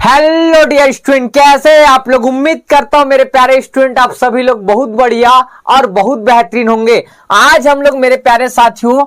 Hello dear student, कैसे हैं आप लोग। उम्मीद करता हूं मेरे प्यारे स्टूडेंट आप सभी लोग बहुत बढ़िया और बहुत बेहतरीन होंगे। आज हम लोग मेरे प्यारे साथियों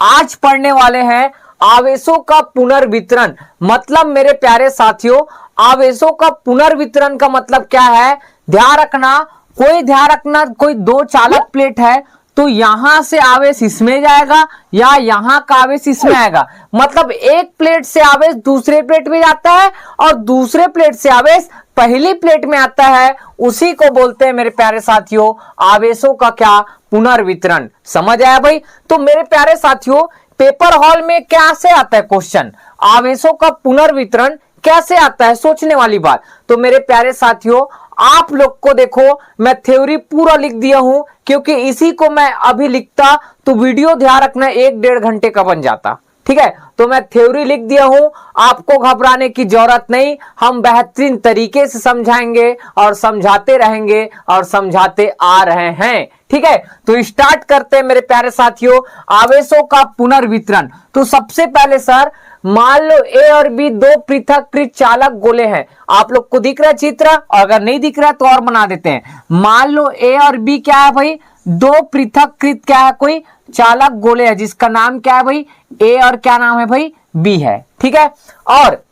आज पढ़ने वाले हैं आवेशों का पुनर्वितरण। मतलब मेरे प्यारे साथियों आवेशों का पुनर्वितरण का मतलब क्या है, ध्यान रखना कोई दो चालक प्लेट है तो यहां से आवेश इसमें जाएगा या यहां का आवेश इसमें आएगा। मतलब एक प्लेट से आवेश दूसरे प्लेट में जाता है और दूसरे प्लेट से आवेश पहली प्लेट में आता है। उसी को बोलते हैं मेरे प्यारे साथियों आवेशों का क्या, पुनर्वितरण। समझ आया भाई। तो मेरे प्यारे साथियों पेपर हॉल में कैसे आता है क्वेश्चन, आवेशों का पुनर्वितरण कैसे आता है, सोचने वाली बात। तो मेरे प्यारे साथियों आप लोग को देखो मैं थ्योरी पूरा लिख दिया हूं, क्योंकि इसी को मैं अभी लिखता तो वीडियो ध्यान रखना 1-1.5 घंटे का बन जाता। ठीक है, तो मैं थ्योरी लिख दिया हूं, आपको घबराने की जरूरत नहीं। हम बेहतरीन तरीके से समझाएंगे और समझाते रहेंगे और समझाते आ रहे हैं। ठीक है, तो स्टार्ट करते हैं मेरे प्यारे साथियों आवेशों का पुनर्वितरण। तो सबसे पहले सर मान लो ए और बी दो पृथककृत चालक गोले हैं। आप लोग को दिख रहा है चित्र, और अगर नहीं दिख रहा है तो और बना देते हैं। मान लो ए और बी क्या है भाई, दो पृथककृत क्या है, कोई चालक गोले है जिसका नाम क्या है भाई ए और क्या नाम है भाई बी है। ठीक है, और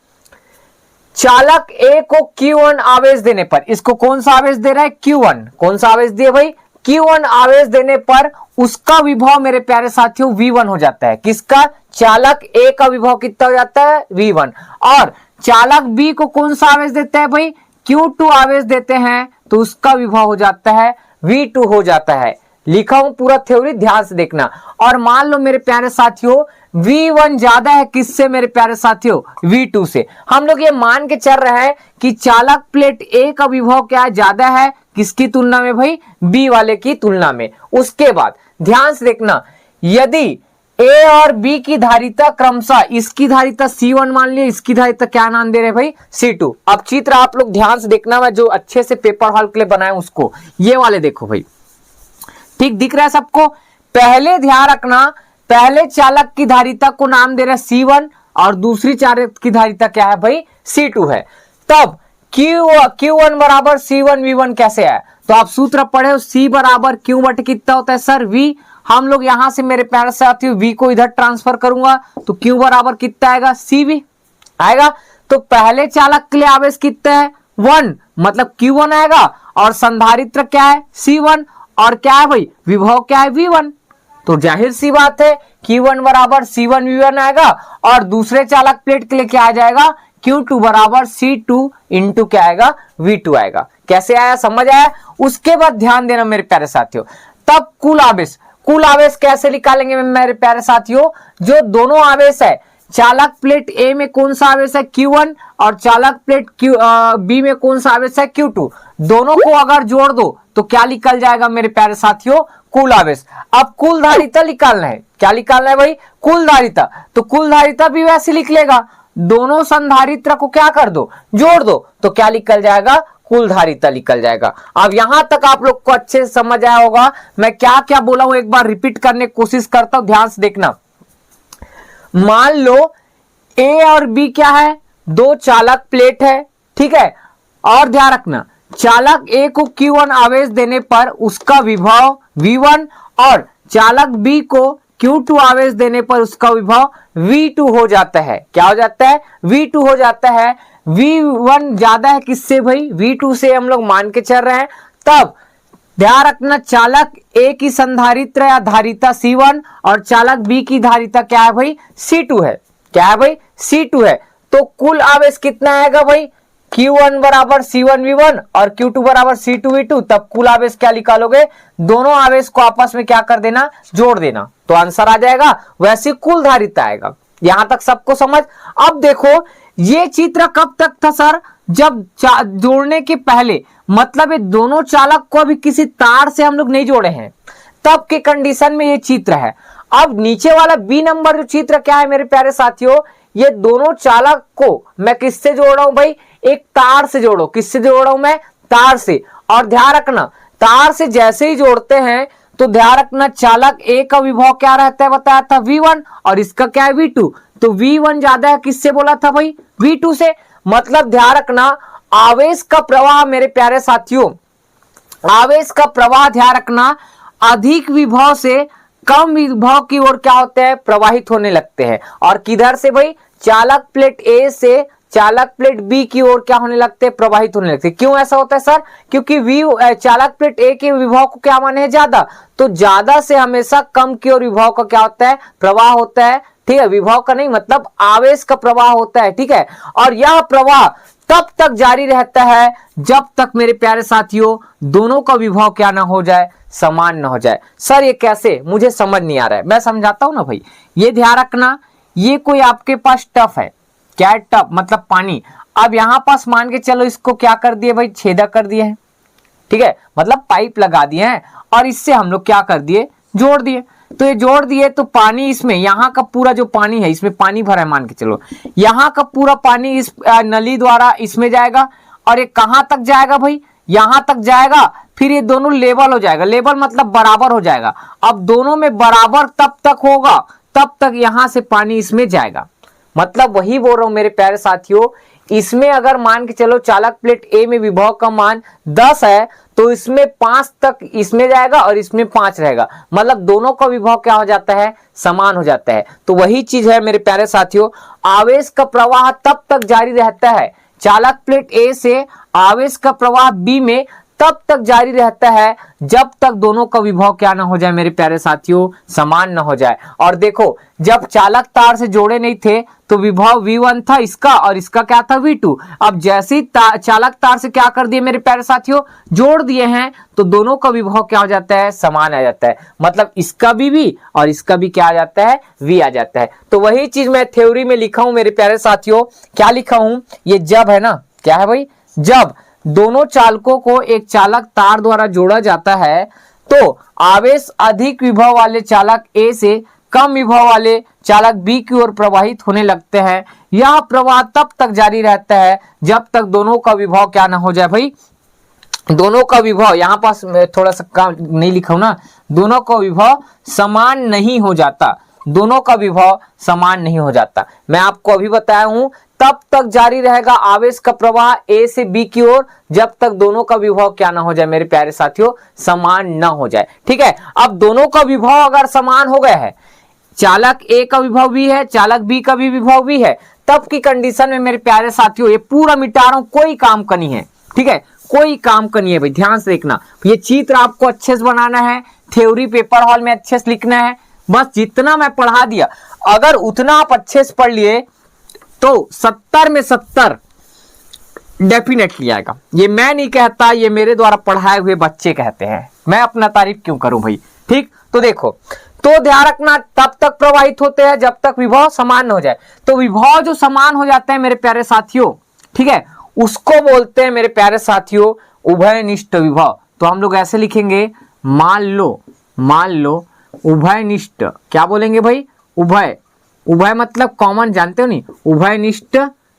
चालक ए को Q1 आवेश देने पर, इसको कौन सा आवेश दे रहा है Q1, कौन सा आवेश दिया भाई Q1 आवेश देने पर उसका विभव मेरे प्यारे साथियों V1 हो जाता है। किसका, चालक ए का विभव कितना हो जाता है V1। और चालक बी को कौन सा आवेश देता है भाई Q2 आवेश देते हैं तो उसका विभव हो जाता है V2 हो जाता है। लिखा हूं पूरा थ्योरी, ध्यान से देखना। और मान लो मेरे प्यारे साथियों V1 ज्यादा है किससे मेरे प्यारे साथियों V2 से। हम लोग ये मान के चल रहे हैं कि चालक प्लेट ए का विभव क्या है, ज्यादा है किसकी तुलना में भाई बी वाले की तुलना में। उसके बाद ध्यान से देखना, यदि ए और बी की धारिता क्रमशः, इसकी धारिता C1 मान लिया, इसकी धारिता क्या नाम दे रहे भाई C2। अब चित्र आप लोग ध्यान से देखना, मैं जो अच्छे से पेपर हॉल के लिए बनाया उसको, ये वाले देखो भाई, ठीक दिख रहा है सबको। पहले ध्यान रखना, पहले चालक की धारिता को नाम दे रहा है C1 और दूसरी चालक की धारिता क्या है भाई C2 है। तब Q1 बराबर C1 V1 कैसे है, तो आप सूत्र पढ़े हो C बराबर Q बटे कितना होता है सर V। हम लोग यहां से मेरे प्यारे साथियों V को इधर ट्रांसफर करूंगा तो Q बराबर कितना आएगा CV आएगा। तो पहले चालक के लिए आवेश कितना है 1, मतलब Q1 आएगा, और संधारित्र क्या है C1, और क्या है भाई विभव क्या है V1। तो जाहिर सी बात है Q1 बराबर C1 V1 आएगा, और दूसरे चालक प्लेट के लिए क्या आ जाएगा Q2 बराबर C2 इंटू क्या आएगा V2 आएगा। कैसे आया, समझ आया। उसके बाद ध्यान देना मेरे प्यारे साथियों, तब कुल आवेश कैसे निकालेंगे मेरे प्यारे साथियों। जो दोनों आवेश है, चालक प्लेट ए में कौन सा आवेश है Q1 और चालक प्लेट बी में कौन सा आवेश है Q2, दोनों को अगर जोड़ दो तो क्या निकल जाएगा मेरे प्यारे साथियों कुल आवेश। अब कुल धारिता निकालना है, क्या निकालना है भाई कुल धारिता। तो कुल धारिता भी वैसे लिख लेगा, दोनों संधारित्र को क्या कर दो जोड़ दो तो क्या निकल जाएगा कुल धारिता निकल जाएगा। अब यहां तक आप लोग को अच्छे से समझ आया होगा। मैं क्या क्या बोला हूं एक बार रिपीट करने की कोशिश करता हूं, ध्यान से देखना। मान लो ए और बी क्या है, दो चालक प्लेट है। ठीक है, और ध्यान रखना चालक ए को Q1 आवेश देने पर उसका विभव V1 और चालक बी को Q2 आवेश देने पर उसका विभव V2 हो जाता है। क्या हो जाता है V2 हो जाता है। V1 ज्यादा है किससे भाई V2 से, हम लोग मान के चल रहे हैं। तब ध्यान रखना चालक ए की संधारित्र या धारिता C1 और चालक बी की धारिता क्या है भाई C2 है। क्या है भाई C2 है। तो कुल आवेश कितना आएगा भाई Q1 बराबर C1 V1 और Q2 बराबर C2 V2। तब कुल आवेश क्या निकालोगे, दोनों आवेश को आपस में क्या कर देना जोड़ देना तो आंसर आ जाएगा। वैसे कुल धारिता आएगा। यहां तक सबको समझ। अब देखो ये चित्र कब तक था सर, जब जोड़ने के पहले, मतलब ये दोनों चालक को अभी किसी तार से हम लोग नहीं जोड़े हैं, तब के कंडीशन में ये चित्र है। अब नीचे वाला बी नंबर जो चित्र क्या है मेरे प्यारे साथियों, ये दोनों चालक को मैं किससे जोड़ रहा हूं भाई, एक तार से जोड़ो। किससे जोड़ रहा हूं मैं, तार से। और ध्यान रखना तार से जैसे ही जोड़ते हैं तो ध्यान रखना चालक ए का विभव क्या रहता है बताया था V1 और इसका क्या है V2। तो V1 ज्यादा है किससे बोला था भाई V2 से। मतलब ध्यान रखना, आवेश का प्रवाह मेरे प्यारे साथियों, आवेश का प्रवाह ध्यान रखना अधिक विभव से कम विभव की ओर क्या होते हैं, प्रवाहित होने लगते हैं। और किधर से भाई, चालक प्लेट ए से चालक प्लेट बी की ओर क्या होने लगते हैं, प्रवाहित होने लगते हैं। क्यों ऐसा होता है सर, क्योंकि चालक प्लेट ए के विभव को क्या माने हैं, ज्यादा, तो ज्यादा से हमेशा कम की ओर विभव का क्या होता है, प्रवाह होता है। ठीक है, विभव का नहीं मतलब आवेश का प्रवाह होता है। ठीक है, और यह प्रवाह तब तक जारी रहता है जब तक मेरे प्यारे साथियों दोनों का विभव क्या ना हो जाए, समान ना हो जाए। सर ये कैसे, मुझे समझ नहीं आ रहा है, मैं समझाता हूं ना भाई। ये ध्यान रखना, ये कोई आपके पास टफ है, क्या है टफ मतलब पानी। अब यहां पास मान के चलो इसको क्या कर दिए भाई, छेदक कर दिए हैं। ठीक है, मतलब पाइप लगा दिए हैं और इससे हम लोग क्या कर दिए, जोड़ दिए। तो ये जोड़ दिए तो पानी इसमें, यहाँ का पूरा जो पानी है इसमें पानी भरा है मान के चलो, यहाँ का पूरा पानी इस नली द्वारा इसमें जाएगा और ये कहां तक जाएगा भाई, यहां तक जाएगा। फिर ये दोनों लेवल हो जाएगा, लेवल मतलब बराबर हो जाएगा। अब दोनों में बराबर तब तक होगा तब तक यहां से पानी इसमें जाएगा। मतलब वही बोल रहा हूं मेरे प्यारे साथियों, इसमें अगर मान के चलो चालक प्लेट ए में विभव का मान 10 है तो इसमें 5 तक इसमें जाएगा और इसमें 5 रहेगा, मतलब दोनों का विभव क्या हो जाता है, समान हो जाता है। तो वही चीज है मेरे प्यारे साथियों, आवेश का प्रवाह तब तक जारी रहता है, चालक प्लेट ए से आवेश का प्रवाह बी में तब तक जारी रहता है जब तक दोनों का विभव क्या ना हो जाए मेरे प्यारे साथियों, समान ना हो जाए। और देखो जब चालक तार से जोड़े नहीं थे तो विभव V1 था इसका और इसका क्या था V2। अब जैसे ही चालक तार से क्या कर दिए मेरे प्यारे साथियों, जोड़ दिए हैं तो दोनों का विभव क्या हो जाता है, समान आ जाता है। मतलब इसका भी V और इसका भी क्या आ जाता है, V आ जाता है। तो वही चीज मैं थ्योरी में लिखा हूं मेरे प्यारे साथियों, क्या लिखा हूं, ये जब है ना, क्या है भाई, जब दोनों चालकों को एक चालक तार द्वारा जोड़ा जाता है तो आवेश अधिक विभव वाले चालक ए से कम विभव वाले चालक बी की ओर प्रवाहित होने लगते हैं। यह प्रवाह तब तक जारी रहता है जब तक दोनों का विभव क्या ना हो जाए भाई, दोनों का विभव, यहां पास थोड़ा सा काम नहीं लिखा हूं ना, दोनों का विभव समान नहीं हो जाता, दोनों का विभव समान नहीं हो जाता। मैं आपको अभी बताया हूं तब तक जारी रहेगा आवेश का प्रवाह ए से बी की ओर जब तक दोनों का विभव क्या ना हो जाए मेरे प्यारे साथियों, समान ना हो जाए। ठीक है, अब दोनों का विभव अगर समान हो गया है, चालक ए का विभव भी है, चालक बी का भी विभव भी है, तब की कंडीशन में मेरे प्यारे साथियों, ये पूरा मिटा रहा हूं, कोई काम का नहीं है। ठीक है, कोई काम का नहीं है भाई, ध्यान से देखना। ये चित्र आपको अच्छे से बनाना है, थ्योरी पेपर हॉल में अच्छे से लिखना है। बस जितना मैं पढ़ा दिया अगर उतना आप अच्छे से पढ़ लिए तो 70 में 70 डेफिनेटली आएगा। ये मैं नहीं कहता, ये मेरे द्वारा पढ़ाए हुए बच्चे कहते हैं, मैं अपना तारीफ क्यों करूं भाई। ठीक, तो देखो, तो ध्यान रखना तब तक प्रवाहित होते हैं जब तक विभव समान न हो जाए। तो विभव जो समान हो जाते हैं मेरे प्यारे साथियों, ठीक है, उसको बोलते हैं मेरे प्यारे साथियों उभयनिष्ठ विभव। तो हम लोग ऐसे लिखेंगे, मान लो उभयनिष्ठ, क्या बोलेंगे भाई, उभय, उभय मतलब कॉमन जानते हो नहीं, उभयनिष्ठ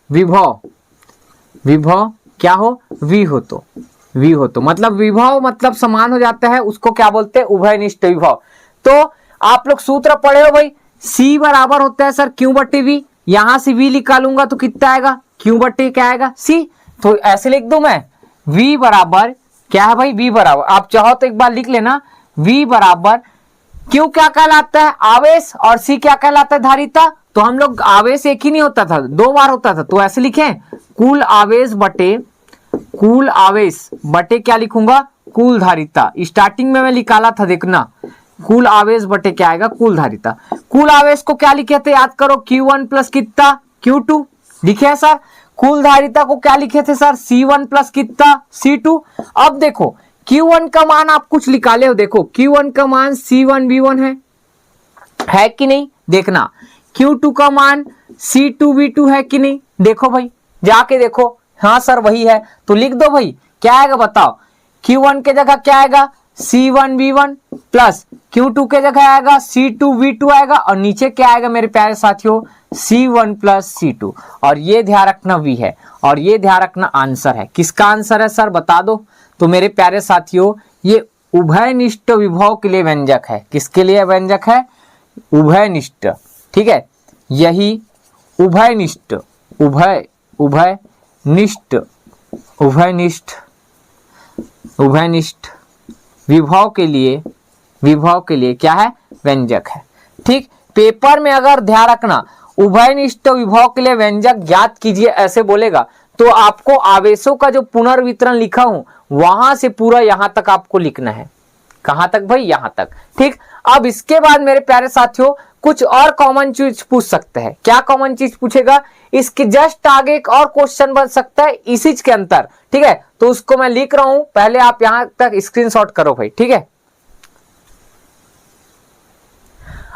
विभव, विभव क्या हो, V हो तो मतलब विभव मतलब समान हो जाता है, उसको क्या बोलते हैं, उभयनिष्ठ विभव। तो आप लोग सूत्र पढ़े हो भाई, C बराबर होता है सर Q बट्टे V, यहां से V निकालूंगा तो कितना आएगा, Q बट्टे क्या आएगा C। तो ऐसे लिख दूं मैं, V बराबर क्या है भाई, V बराबर, आप चाहो तो एक बार लिख लेना, V बराबर Q क्या कहलाता है, आवेश, और C क्या कहलाता है, धारिता। तो हम लोग आवेश एक ही नहीं होता था, 2 बार होता था, तो ऐसे लिखें, कुल आवेश बटे क्या लिखूंगा, कुल धारिता। स्टार्टिंग में मैं निकाला था, देखना, कुल आवेश बटे क्या आएगा, कुल धारिता। कुल आवेश को क्या लिखे थे, याद करो, Q1 प्लस कितना, Q2 लिखे है सर। कुल धारिता को क्या लिखे थे सर, C1 प्लस कितना, C2। अब देखो Q1 का मान आप कुछ निकाले हो, देखो Q1 का मान C1V1 है कि नहीं, देखना। Q2 का मान C2V2 है कि नहीं, देखो भाई, जाके देखो, हाँ सर वही है, तो लिख दो भाई, क्या आएगा बताओ, Q1 के जगह क्या आएगा, C1V1 प्लस Q2 के जगह आएगा C2V2 आएगा, और नीचे क्या आएगा मेरे प्यारे साथियों, C1 प्लस C2। और ये ध्यान रखना V है, और ये ध्यान रखना आंसर है। किसका आंसर है सर, बता दो। तो मेरे प्यारे साथियों, ये उभयनिष्ठ विभव के लिए व्यंजक है। किसके लिए व्यंजक है, उभयनिष्ठ। ठीक है, यही उभयनिष्ठ, उभयनिष्ठ निष्ठ, उभयनिष्ठ, उभयनिष्ठ विभव के लिए क्या है? व्यंजक है। ठीक, पेपर में अगर ध्यान रखना उभयनिष्ठ विभव के लिए व्यंजक ज्ञात कीजिए ऐसे बोलेगा तो आपको आवेशों का जो पुनर्वितरण लिखा हूं वहां से पूरा यहां तक आपको लिखना है। कहां तक भाई? यहां तक। ठीक, अब इसके बाद मेरे प्यारे साथियों कुछ और कॉमन चीज पूछ सकते हैं। क्या कॉमन चीज पूछेगा? इसके जस्ट आगे एक और क्वेश्चन बन सकता है इसी के अंतर। ठीक है, तो उसको मैं लिख रहा हूं, पहले आप यहां तक स्क्रीनशॉट करो भाई। ठीक है,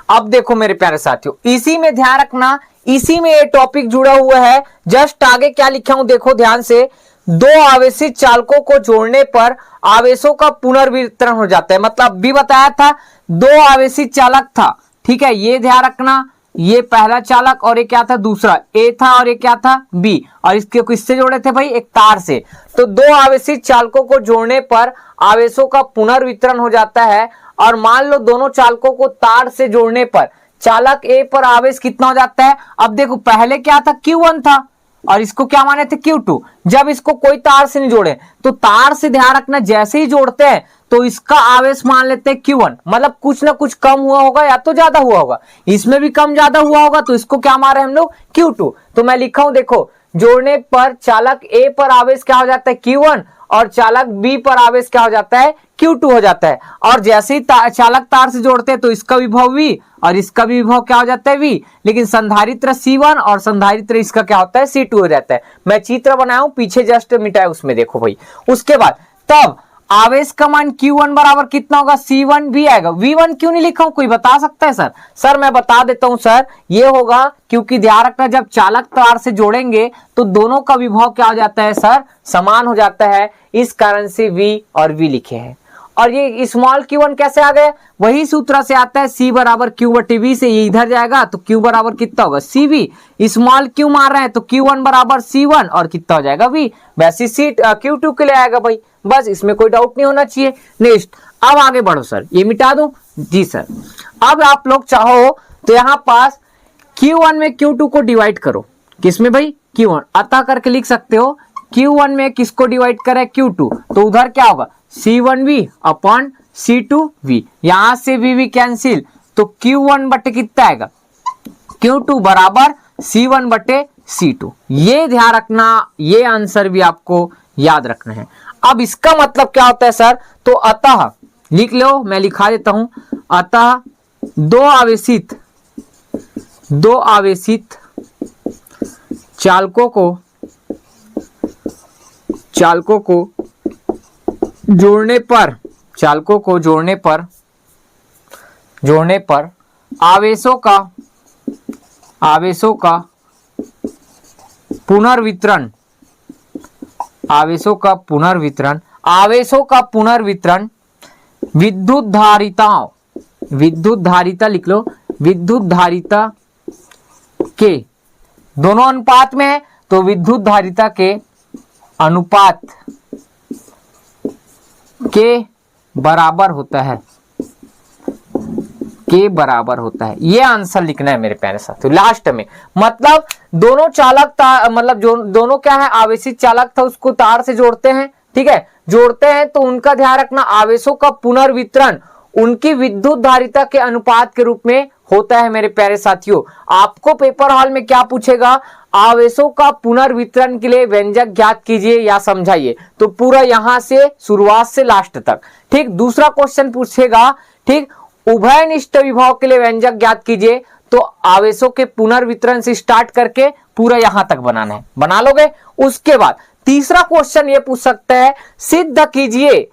अब देखो मेरे प्यारे साथियों, इसी में ध्यान रखना, इसी में ये टॉपिक जुड़ा हुआ है। जस्ट आगे क्या लिखा हूं देखो ध्यान से, दो आवेशित चालकों को जोड़ने पर आवेशों का पुनर्वितरण हो जाता है। मतलब भी बताया था, दो आवेशित चालक था। ठीक है, ये ध्यान रखना, ये पहला चालक और ये क्या था? दूसरा। ए था और ये क्या था? बी। और इसके किससे जोड़े थे भाई? एक तार से। तो दो आवेशित चालकों को जोड़ने पर आवेशों का पुनर्वितरण हो जाता है। और मान लो दोनों चालकों को तार से जोड़ने पर चालक ए पर आवेश कितना हो जाता है? अब देखो पहले क्या था? Q1 था और इसको क्या माने थे? Q2। जब इसको कोई तार से नहीं जोड़े तो तार से ध्यान रखना जैसे ही जोड़ते हैं तो इसका आवेश मान लेते हैं Q1। मतलब कुछ ना कुछ कम हुआ होगा या तो ज्यादा हुआ होगा, इसमें भी कम ज्यादा हुआ होगा तो इसको क्या मारे हम लोग? Q2। तो मैं लिखा हूं देखो, जोड़ने पर चालक ए पर आवेश क्या हो जाता है? Q1 और चालक बी पर आवेश क्या हो जाता है? Q2 हो जाता है। और जैसे ही चालक तार से जोड़ते हैं तो इसका विभव V और इसका भी विभव क्या हो जाता है? V। लेकिन संधारित्र C1 और संधारित्र इसका क्या होता है? C2 हो जाता है। मैं चित्र बनाया हूं, पीछे जस्ट मिटाया उसमें देखो भाई। उसके बाद तब आवेश का मान Q1 बराबर कितना होगा? C1V आएगा। V1 क्यों नहीं लिखा हूं? कोई बता सकता है? सर मैं बता देता हूं सर, ये होगा क्योंकि ध्यान रखना जब चालक तार से जोड़ेंगे तो दोनों का विभव क्या हो जाता है सर? समान हो जाता है। इस कारण से V और V लिखे हैं। और ये स्मॉल Q1 कैसे आ गए? वही सूत्र से आता है, C बराबर Q/V से ये इधर जाएगा तो Q बराबर कितना होगा? CV। स्मॉल Q मार रहे हैं तो Q1 बराबर C1 और कितना हो जाएगा? V। वैसे Q2 के लिए आएगा भाई, बस इसमें कोई डाउट नहीं होना चाहिए। नेक्स्ट, अब आगे बढ़ो सर, ये मिटा दूं? जी सर। अब आप लोग चाहो तो यहां पास Q1 में Q2 को डिवाइड करो। किसमें भाई? Q1। अतः करके लिख सकते हो Q1 में किसको डिवाइड करें? Q2। तो उधर क्या होगा? C1V upon C2V। यहां से V कैंसिल तो Q1 बटे कितना आएगा? Q2 बराबर C1 बटे C2। ये ध्यान रखना, ये आंसर भी आपको याद रखना है। अब इसका मतलब क्या होता है सर? तो अतः लिख लो, मैं लिखा देता हूं, अतः दो आवेशित चालकों को जोड़ने पर आवेशों का पुनर्वितरण विद्युत धारिता लिख लो, विद्युत धारिता के दोनों अनुपात में है तो विद्युत धारिता के अनुपात के बराबर होता है, ये आंसर लिखना है मेरे प्यारे साथियों लास्ट में। मतलब दोनों चालक मतलब जो दोनों क्या है? आवेशित चालक था, उसको तार से जोड़ते हैं। ठीक है, जोड़ते हैं तो उनका ध्यान रखना आवेशों का पुनर्वितरण उनकी विद्युत धारिता के अनुपात के रूप में होता है। मेरे प्यारे साथियों, आपको पेपर हॉल में क्या पूछेगा? आवेशों का पुनर्वितरण के लिए व्यंजक ज्ञात कीजिए या समझाइए। तो पूरा यहां से शुरुआत से लास्ट तक। ठीक, दूसरा क्वेश्चन पूछेगा, ठीक, उभयनिष्ठ विभव के लिए व्यंजक ज्ञात कीजिए। तो आवेशों के पुनर्वितरण से स्टार्ट करके पूरा यहां तक बनाना है, बना लोगे। उसके बाद तीसरा क्वेश्चन ये पूछ सकता है, सिद्ध कीजिए,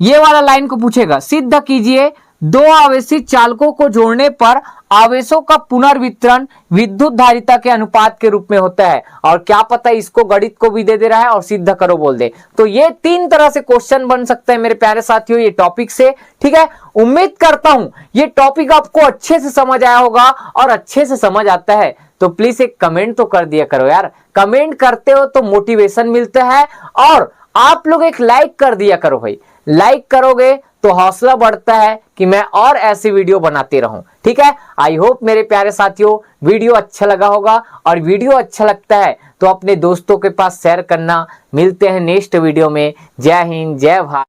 ये वाला लाइन को पूछेगा, सिद्ध कीजिए दो आवेशित चालकों को जोड़ने पर आवेशों का पुनर्वितरण विद्युत धारिता के अनुपात के रूप में होता है। और क्या पता इसको गणित को भी दे दे रहा है और सिद्ध करो बोल दे। तो ये तीन तरह से क्वेश्चन बन सकते हैं मेरे प्यारे साथियों ये टॉपिक से। ठीक है, उम्मीद करता हूं ये टॉपिक आपको अच्छे से समझ आया होगा, और अच्छे से समझ आता है तो प्लीज एक कमेंट तो कर दिया करो यार। कमेंट करते हो तो मोटिवेशन मिलता है और आप लोग एक लाइक कर दिया करो भाई, लाइक करोगे तो हौसला बढ़ता है कि मैं और ऐसी वीडियो बनाते रहूं। ठीक है, आई होप मेरे प्यारे साथियों वीडियो अच्छा लगा होगा, और वीडियो अच्छा लगता है तो अपने दोस्तों के पास शेयर करना। मिलते हैं नेक्स्ट वीडियो में। जय हिंद, जय भारत।